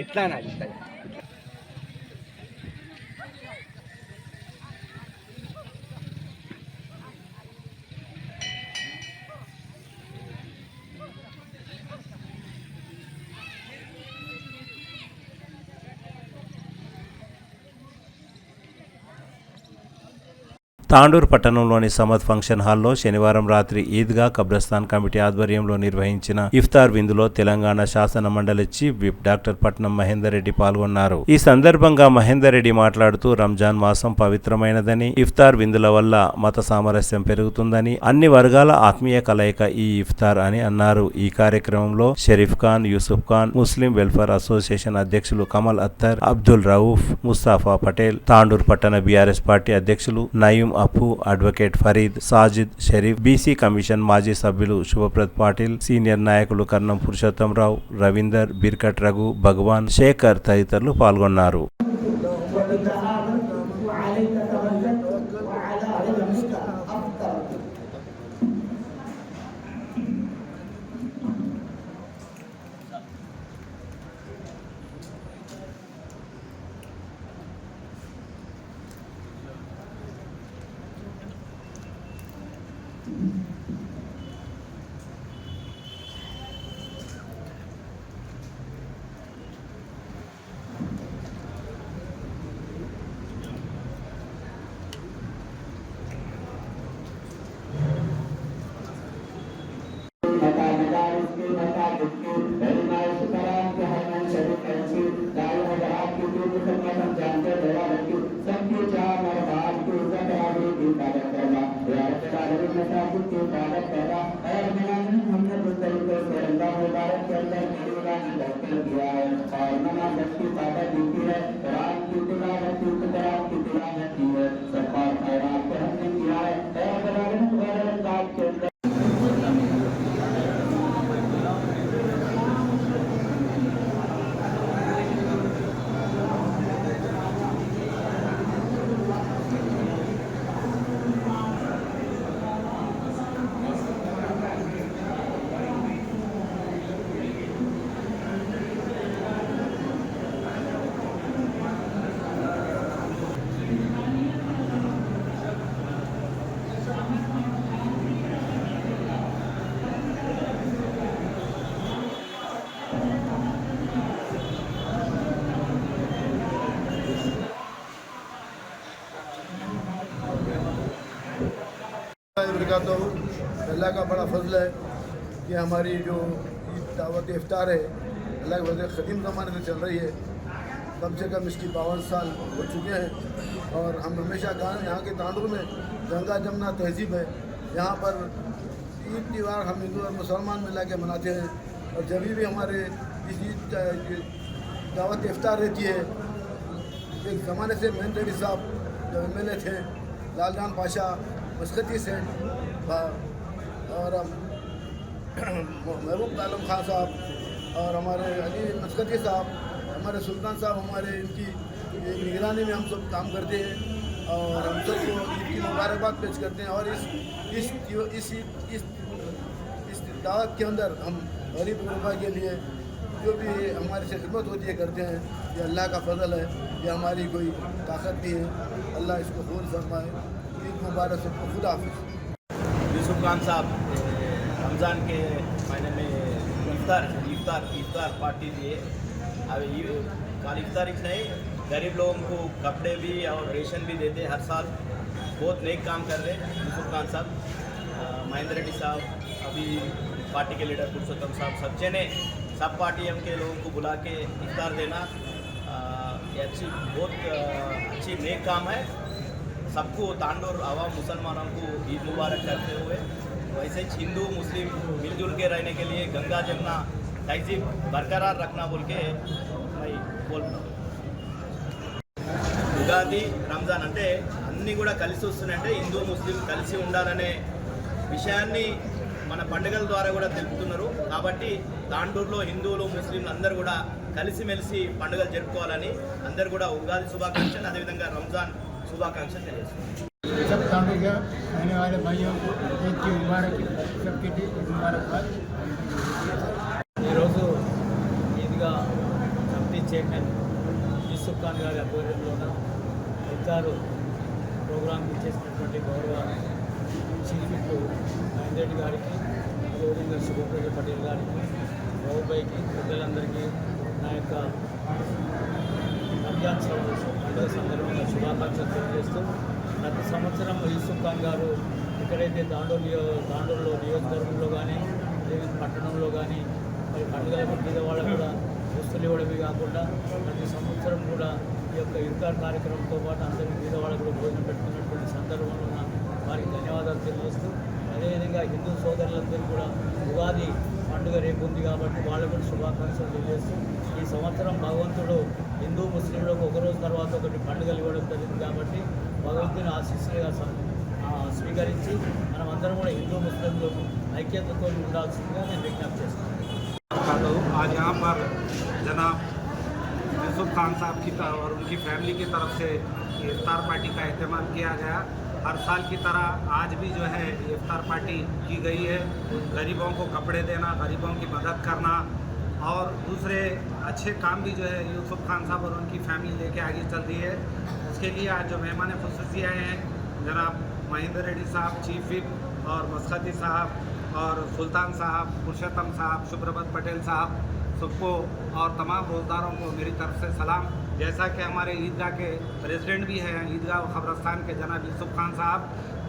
ఇట్లా తాండూరు పట్టణంలోని సమద్ ఫంక్షన్ హాల్లో శనివారం రాత్రి ఈద్గా కబ్రస్థాన్ కమిటీ ఆధ్వర్యంలో నిర్వహించిన ఇఫ్తార్ విందులో తెలంగాణ శాసన మండలి చీఫ్ విప్ డాక్టర్ పట్నం మహేందర్ రెడ్డి పాల్గొన్నారు. ఈ సందర్భంగా మహేందర్ రెడ్డి మాట్లాడుతూ రంజాన్ మాసం పవిత్రమైనదని, ఇఫ్తార్ విందుల వల్ల మత సామరస్యం పెరుగుతుందని, అన్ని వర్గాల ఆత్మీయ కలయిక ఈ ఇఫ్తార్ అని అన్నారు. ఈ కార్యక్రమంలో షరీఫ్ ఖాన్, యూసుఫ్ ఖాన్, ముస్లిం వెల్ఫేర్ అసోసియేషన్ అధ్యక్షులు కమల్ అత్తర్, అబ్దుల్ రవూఫ్, ముస్తాఫా పటేల్, తాండూరు పట్టణ బీఆర్ఎస్ పార్టీ అధ్యక్షులు Nayeem Appu, advocate Fareed, Sajid Sharif, BC commission మాజీ సభ్యులు శుభప్రద్ పాటిల్, సీనియర్ నాయకులు కర్ణం పురుషోత్తంరావు, రవీందర్, బిర్కట్ రఘు, భగవాన్, శేఖర్ తదితరులు పాల్గొన్నారు. अल्लाह का बड़ा फजल है कि हमारी जो दावत इफ्तार है अल्लाह के वजह ख़दीम ज़माने से चल रही है। कम से कम इसकी 52 साल हो चुके हैं और हम हमेशा कहा यहाँ के तांडुर में गंगा जमुना तहजीब है। यहाँ पर ईद त्यौहार हम हिंदू और मुसलमान मिला के मनाते हैं और जब भी हमारे इस ईद दावत इफ्तार रहती है, एक ज़माने से मेन रेड्डी साहब जो MLA थे, लालजान पाशा, मस्कती सेठ और महबूब आलम खान साहब और हमारे अली मस्कती साहब, हमारे सुल्तान साहब, हमारे इनकी निगरानी में हम सब काम करते हैं और हम सबको ईद की मुबारकबाद पेश करते हैं। और इस दावत के अंदर हम गरीब गुरबा के लिए जो भी हमारी से खिदमत होती है करते हैं। ये अल्लाह का फजल है, ये हमारी कोई ताकत नहीं है। अल्लाह इसको कबूल फरमाए। ईद मुबारक सबको खुदा हाफिज़। यूसुफ खान साहब रमज़ान के महीने में इफ्तार पार्टी दिए। अब खाली इफ्तार ही नहीं, गरीब लोगों को कपड़े भी और रेशन भी देते हर साल। बहुत नेक काम कर रहे हैं यूसुफ खान साहब। महेंद्र रेड्डी साहब, अभी पार्टी के लीडर पुरुषोत्तम साहब, सच्चे ने सब पार्टी के लोगों को बुला के इफ्तार देना ये बहुत अच्छी नेक काम है। सबको तांडोर आवाम मुसलमानों को ईद मुबारक करते हुए वैसे ही हिंदू मुस्लिम मिलजुल के रहने के लिए गंगा जमुना तहजीब बरकरार रखना बोल के मैं बोलता हूँ। ఉగాది రంజాన్ అంటే అన్నీ కూడా కలిసి వస్తున్నాయంటే హిందూ ముస్లిం కలిసి ఉండాలనే విషయాన్ని మన పండుగల ద్వారా కూడా తెలుపుతున్నారు। కాబట్టి తాండూరులో హిందువులు ముస్లింలు అందరూ కూడా కలిసిమెలిసి పండుగలు జరుపుకోవాలని అందరూ కూడా ఉగాది శుభాకాంక్షలు అదేవిధంగా రంజాన్ శుభాకాంక్షలు తెలియజేస్తున్నారు। सब तांडूर के रहने वाले भाइयों को ईद की मुबारक, सबकी ईद मुबारकबाद। ఈరోజు ఈద్గా కమిటీ చైర్మన్ యూసుఫ్ ఖాన్ గారి ఆధ్వర్యంలోన ఇఫ్తారు ప్రోగ్రాం చేసినటువంటి గౌరవ చీఫ్ విప్ మహేందర్ రెడ్డి గారికి, అదేవిధంగా శుభప్రజ పటేల్ గారికి, బాబుబాయికి, పెద్దలందరికీ నా యొక్క రంజాన్ పండుగ సందర్భంగా శుభాకాంక్షలు తెలియజేస్తూ, ప్రతి సంవత్సరం యూసుఫ్ ఖాన్ గారు ఎక్కడైతే తాండూరులో నియోజకవర్గంలో కానీ లేదా పట్టణంలో కానీ మరి పండుగలకు మీద వాళ్ళకు కూడా వస్తువులు ఇవ్వడమే కాకుండా ప్రతి సంవత్సరం కూడా ఈ యొక్క ఇఫ్తార్ కార్యక్రమంతో పాటు అందరికీ మీద వాళ్ళకు కూడా భోజనం పెట్టుకున్నటువంటి సందర్భంలో వారికి ధన్యవాదాలు తెలియజేస్తూ, అదేవిధంగా హిందూ సోదరులందరికీ కూడా ఉగాది పండుగ రేపు ఉంది కాబట్టి వాళ్ళకు కూడా శుభాకాంక్షలు తెలియజేస్తూ, ఈ సంవత్సరం భగవంతుడు హిందూ ముస్లింలకు ఒకరోజు తర్వాత ఒకటి పండుగలు ఇవ్వడం జరిగింది కాబట్టి భగవంతుని ఆశీస్సులుగా స్వీకరించి మనమందరం కూడా హిందూ ముస్లింలు ఐక్యతతో ఉండాల్సిందిగా నేను విజ్ఞప్తి చేస్తున్నాను। आज यहाँ पर जनाब यूसुफ खान साहब की तरफ और उनकी फैमिली की तरफ से इफ्तार पार्टी का अहतमाम किया गया। हर साल की तरह आज भी जो है इफ्तार पार्टी की गई है। गरीबों को कपड़े देना, गरीबों की मदद करना और दूसरे अच्छे काम भी जो है यूसुफ खान साहब और उनकी फैमिली लेके आगे चल रही है। उसके लिए आज जो मेहमान खुसूसी आए हैं जनाब महेंद्र रेड्डी साहब, चीफ विप और मस्कती साहब और सुल्तान साहब, पुरुषोत्तम साहब, शुभ्रपत पटेल साहब, सबको और तमाम रोज़दारों को मेरी तरफ से सलाम। जैसा कि हमारे ईदगाह के प्रेसिडेंट भी हैं ईदगाह ख़बरस्तान के जनाब यूसुफ खान साहब,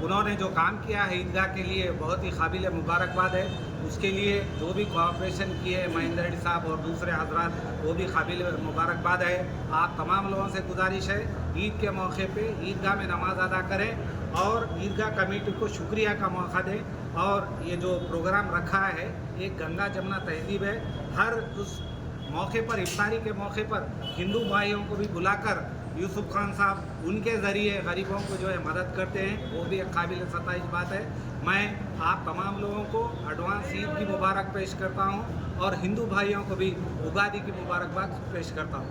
उन्होंने जो काम किया है ईदगाह के लिए बहुत ही काबिल मुबारकबाद है। उसके लिए जो भी कोऑपरेशन किए महेंद्र रेड्डी साहब और दूसरे हजरात, वो भी काबिल मुबारकबाद है। आप तमाम लोगों से गुजारिश है, ईद के मौके पे ईदगाह में नमाज अदा करें और ईदगाह कमेटी को शुक्रिया का मौका दें। और ये जो प्रोग्राम रखा है एक गंगा जमुना तहजीब है, हर उस मौके पर इफ्तारी के मौके पर हिंदू भाइयों को भी बुलाकर यूसुफ खान साहब उनके ज़रिए गरीबों को जो है मदद करते हैं, वो भी एक काबिल सताइश बात है। मैं आप तमाम लोगों को एडवांस ईद की मुबारक पेश करता हूं और हिंदू भाइयों को भी उगादी की मुबारकबाद पेश करता हूं।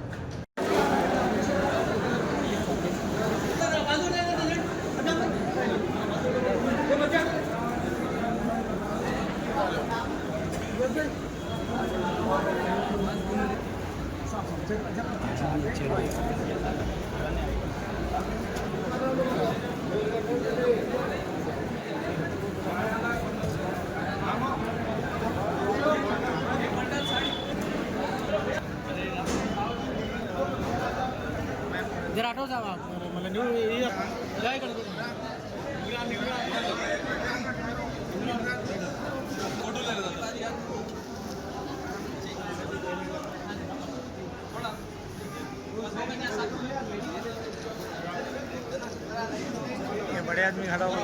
बड़े आदमी खड़ा हुआ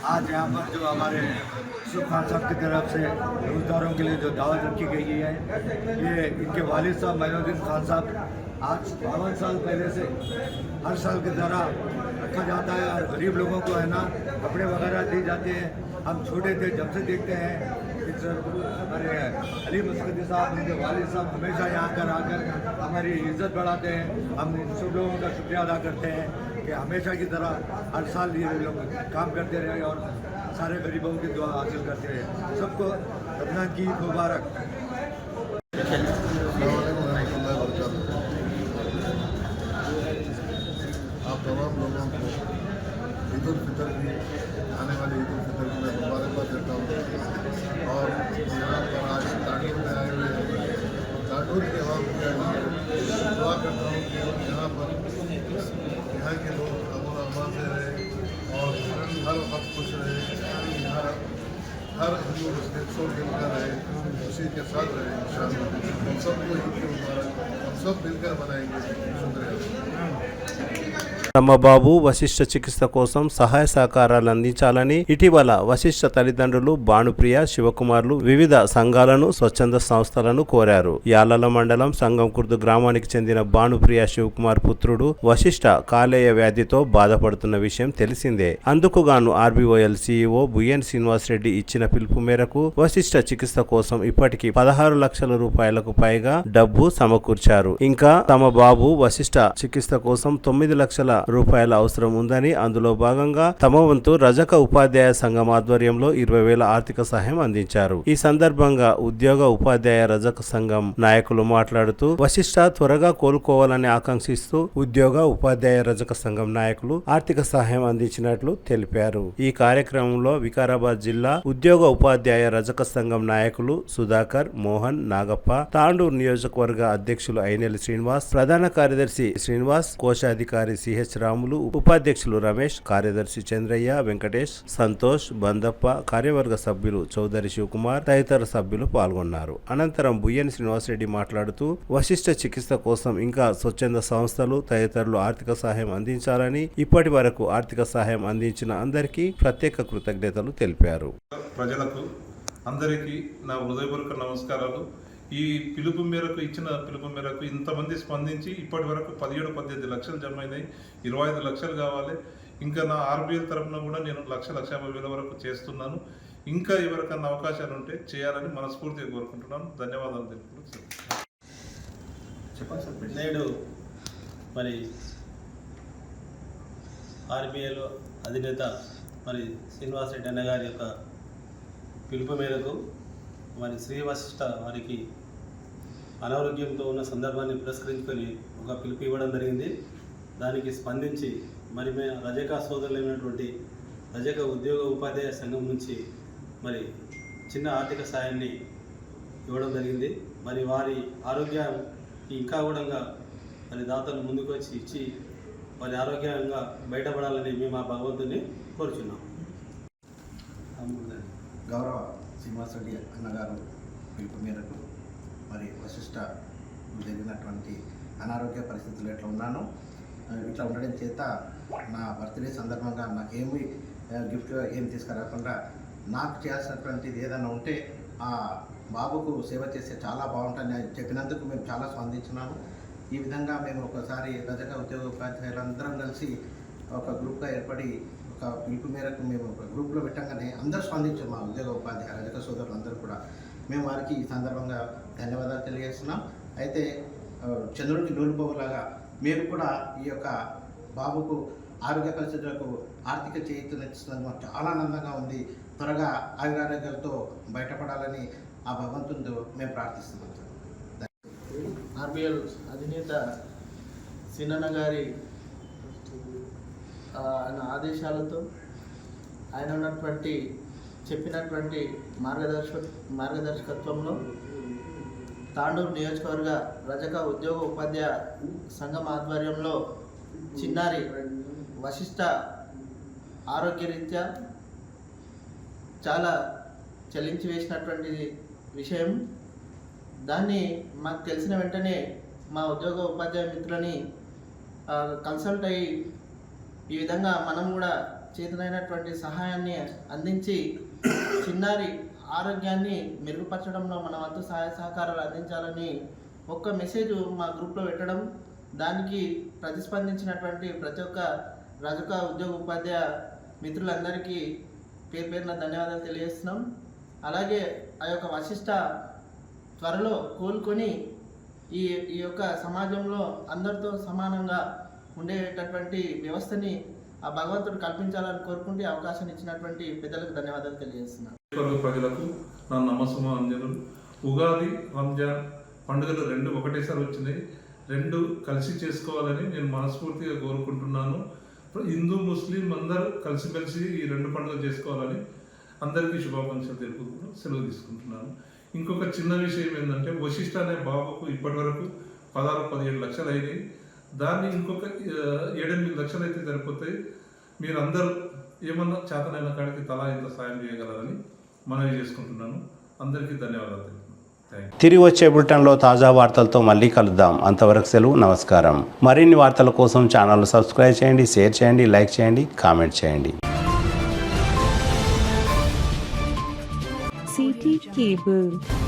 आज यहाँ पर जो हमारे यूसुफ खान साहब की तरफ से रोजगारों के लिए जो दावत रखी गई है, ये इनके वालिद साहब मोइनुद्दीन खान साहब आज 52 साल पहले से हर साल की तरह रखा जाता है और गरीब लोगों को है ना कपड़े वगैरह दिए जाते हैं। हम छोटे थे जब से देखते हैं हमारे अली मुस्कदी साहब उनके वालिद साहब हमेशा यहाँ कर आकर हमारी इज्जत बढ़ाते हैं। हम इन सब लोगों का शुक्रिया अदा करते हैं कि हमेशा की तरह हर साल ये लोग काम करते रहे और सारे गरीबों की दुआ हासिल करते रहे। सबको रमज़ान की ईद मुबारक। आप तमाम लोगों को ईद उल फितर की आने वाली ईद उल फितर की मैं मुबारकबाद देता हूँ। और यहाँ पर आज तांडूर में आए हुए तांडूर के आवाम के लिए दुआ करता हूँ कि यहाँ पर यहाँ के लोग अमन अमान से रहे और हर वक्त खुश रहे। यहाँ हर हिंदू मुस्लिम सोच मिलकर रहे, उसी के साथ रहे। इंशाअल्लाह हम सबको ईद की मुबारक, हम सब मिलकर मनाएंगे। शुक्रिया। రామబాబు వశిష్ఠ చికిత్స కోసం సహాయ సహకారాలు అందించాలని ఇటీవల వశిష్ఠ తల్లిదండ్రులు భానుప్రియ శివకుమార్లు వివిధ సంఘాలను స్వచ్ఛంద సంస్థలను కోరారు. యాలల మండలం సంగంకుర్దు గ్రామానికి చెందిన భానుప్రియ శివకుమార్ పుత్రుడు వశిష్ఠ కాలేయ వ్యాధితో బాధపడుతున్న విషయం తెలిసిందే. అందుకుగాను ఆర్బీఓఎల్ సీఈఓ బుయ్యన్ శ్రీనివాస్ రెడ్డి ఇచ్చిన పిలుపు మేరకు వశిష్ఠ చికిత్స కోసం ఇప్పటికి 16 లక్షల రూపాయలకు పైగా డబ్బు సమకూర్చారు. ఇంకా తమ బాబు వశిష్ఠ చికిత్స కోసం 9 లక్షల రూపాయల అవసరం ఉందని, అందులో భాగంగా తమ వంతు రజక ఉపాధ్యాయ సంఘం ఆధ్వర్యంలో 20,000 ఆర్థిక సహాయం అందించారు. ఈ సందర్భంగా ఉద్యోగ ఉపాధ్యాయ రజక సంఘం నాయకులు మాట్లాడుతూ వశిష్ఠ త్వరగా కోలుకోవాలని ఆకాంక్షిస్తూ ఉద్యోగ ఉపాధ్యాయ రజక సంఘం నాయకులు ఆర్థిక సహాయం అందించినట్లు తెలిపారు. ఈ కార్యక్రమంలో వికారాబాద్ జిల్లా ఉద్యోగ ఉపాధ్యాయ రజక సంఘం నాయకులు సుధాకర్, మోహన్, నాగప్ప, తాండూరు నియోజకవర్గ అధ్యక్షులు ఐనెల్లి శ్రీనివాస్, ప్రధాన కార్యదర్శి శ్రీనివాస్, కోశాధికారి సిహెచ్ రాములు, ఉపాధ్యక్షులు రమేష్, కార్యదర్శి చంద్రయ్య, వెంకటేష్, సంతోష్, బందప్ప, కార్యవర్గ సభ్యులు చౌదరి శివకుమార్ తదితర సభ్యులు పాల్గొన్నారు. అనంతరం బుయ్యన్ శ్రీనివాసరెడ్డి మాట్లాడుతూ వశిష్ఠ చికిత్స కోసం ఇంకా స్వచ్ఛంద సంస్థలు తదితరులు ఆర్థిక సహాయం అందించాలని, ఇప్పటి వరకు ఆర్థిక సహాయం అందించిన అందరికీ ప్రత్యేక కృతజ్ఞతలు తెలిపారు. ప్రజలకు అందరికీ నా హృదయపూర్వక నమస్కారాలు. ఈ పిలుపు మేరకు ఇచ్చిన పిలుపు మేరకు ఇంతమంది స్పందించి ఇప్పటి వరకు 17-18 లక్షలు జమ అయినాయి. 25 లక్షలు కావాలి. ఇంకా నా ఆర్బీఎల్ తరఫున కూడా నేను 1,50,000 వరకు చేస్తున్నాను. ఇంకా ఎవరికన్నా అవకాశాలు ఉంటే చేయాలని మనస్ఫూర్తిగా కోరుకుంటున్నాను. ధన్యవాదాలు తెలుపుతున్నాను. నేడు మరి ఆర్బీఐల్ అధినేత మరి శ్రీనివాస్ రెడ్డి అన్న గారి యొక్క పిలుపు మేరకు మరి శ్రీ వశిష్ఠ వారికి అనారోగ్యంతో ఉన్న సందర్భాన్ని పురస్కరించుకొని ఒక పిలుపు ఇవ్వడం జరిగింది. దానికి స్పందించి మరి మేము రజక సోదరులైనటువంటి రజక ఉద్యోగ ఉపాధ్యాయ సంఘం నుంచి మరి చిన్న ఆర్థిక సాయాన్ని ఇవ్వడం జరిగింది. మరి వారి ఆరోగ్యం ఇంకా కూడా మరి దాతలు ముందుకు వచ్చి ఇచ్చి వారి ఆరోగ్యంగా బయటపడాలని మేము ఆ భగవంతుని కోరుచున్నాం. గౌరవ శ్రీనివాసరెడ్డి అన్నగారు పిలుపు మేరకు మరి వశిష్ట జరిగినటువంటి అనారోగ్య పరిస్థితులు ఎట్లా ఉన్నానో ఇట్లా ఉండడం చేత నా బర్త్డే సందర్భంగా నాకేమి గిఫ్ట్ ఏం తీసుకురాకుండా నాకు చేయాల్సినటువంటిది ఏదైనా ఉంటే ఆ బాబుకు సేవ చేస్తే చాలా బాగుంటుందని చెప్పినందుకు మేము చాలా స్పందించినాము. ఈ విధంగా మేము ఒకసారి రజక ఉద్యోగ ఉపాధ్యాయులందరం కలిసి ఒక గ్రూప్గా ఏర్పడి ఒక పిలుపు మేరకు మేము ఒక గ్రూప్లో పెట్టగానే అందరూ స్పందించాం. మా ఉద్యోగ ఉపాధ్యాయ రజక సోదరులు అందరూ కూడా మేము వారికి ఈ సందర్భంగా ధన్యవాదాలు తెలియజేస్తున్నాం. అయితే చంద్రుడికి నూలుపోలాగా మీరు కూడా ఈ యొక్క బాబుకు ఆరోగ్య పరిస్థితులకు ఆర్థిక చేయూతనిచ్చినందుకు మాకు చాలా ఆనందంగా ఉంది. త్వరగా ఆయురారోగ్యాలతో బయటపడాలని ఆ భగవంతునితో మేము ప్రార్థిస్తున్నాం. ఆర్బిఎల్ అధినేత సినన్న గారి ఆదేశాలతో ఆయన చెప్పినటువంటి మార్గదర్శకత్వంలో తాండూరు నియోజకవర్గ రజక ఉద్యోగ ఉపాధ్యాయ సంఘం ఆధ్వర్యంలో చిన్నారి వశిష్ట ఆరోగ్యరీత్యా చాలా చలించి వేసినటువంటి విషయం. దాన్ని మాకు తెలిసిన వెంటనే మా ఉద్యోగ ఉపాధ్యాయ మిత్రులని కన్సల్ట్ అయ్యి ఈ విధంగా మనం కూడా చేతనైనటువంటి సహాయాన్ని అందించి చిన్నారి ఆరోగ్యాన్ని మెరుగుపరచడంలో మన వంతు సహాయ సహకారాలు అందించాలని ఒక్క మెసేజ్ మా గ్రూప్లో పెట్టడం, దానికి ప్రతిస్పందించినటువంటి ప్రతి ఒక్క రజక ఉద్యోగ ఉపాధ్యాయ మిత్రులందరికీ పేరున ధన్యవాదాలు తెలియజేస్తున్నాం. అలాగే ఆ యొక్క వశిష్ట త్వరలో కోలుకొని ఈ యొక్క సమాజంలో అందరితో సమానంగా ఉండేటటువంటి వ్యవస్థని ఆ భగవంతుడు కల్పించాలని కోరుకుంటే అవకాశం ఇచ్చినటువంటి పెద్దలకు ధన్యవాదాలు తెలియజేస్తున్నాను. ప్రజలకు నా నమస్సుమాంజలు. ఉగాది, రంజాన్ పండుగలు రెండు ఒకటేసారి వచ్చినాయి. రెండు కలిసి చేసుకోవాలని నేను మనస్ఫూర్తిగా కోరుకుంటున్నాను. హిందూ ముస్లిం అందరూ కలిసిమెలిసి ఈ రెండు పండుగలు చేసుకోవాలని అందరికీ శుభాకాంక్షలు తెలుపుకుంటూ సెలవు తీసుకుంటున్నాను. ఇంకొక చిన్న విషయం ఏంటంటే, వశిష్ఠ అనే బాబుకు ఇప్పటివరకు 16-17 లక్షలు అయినాయి. దాన్ని ఇంకొక 7-8 లక్షలు అయితే సరిపోతాయి. మీరందరూ ఏమన్నా చేతనైన కాడికి తలా ఇంత సాయం చేయగలరని మనవి చేసుకుంటున్నాను. అందరికీ ధన్యవాదాలు. తిరిగి వచ్చే బులెటిన్లో తాజా వార్తలతో మళ్ళీ కలుద్దాం. అంతవరకు సెలవు, నమస్కారం. మరిన్ని వార్తల కోసం ఛానల్ సబ్స్క్రైబ్ చేయండి, షేర్ చేయండి, లైక్ చేయండి, కామెంట్ చేయండి. CT Cable.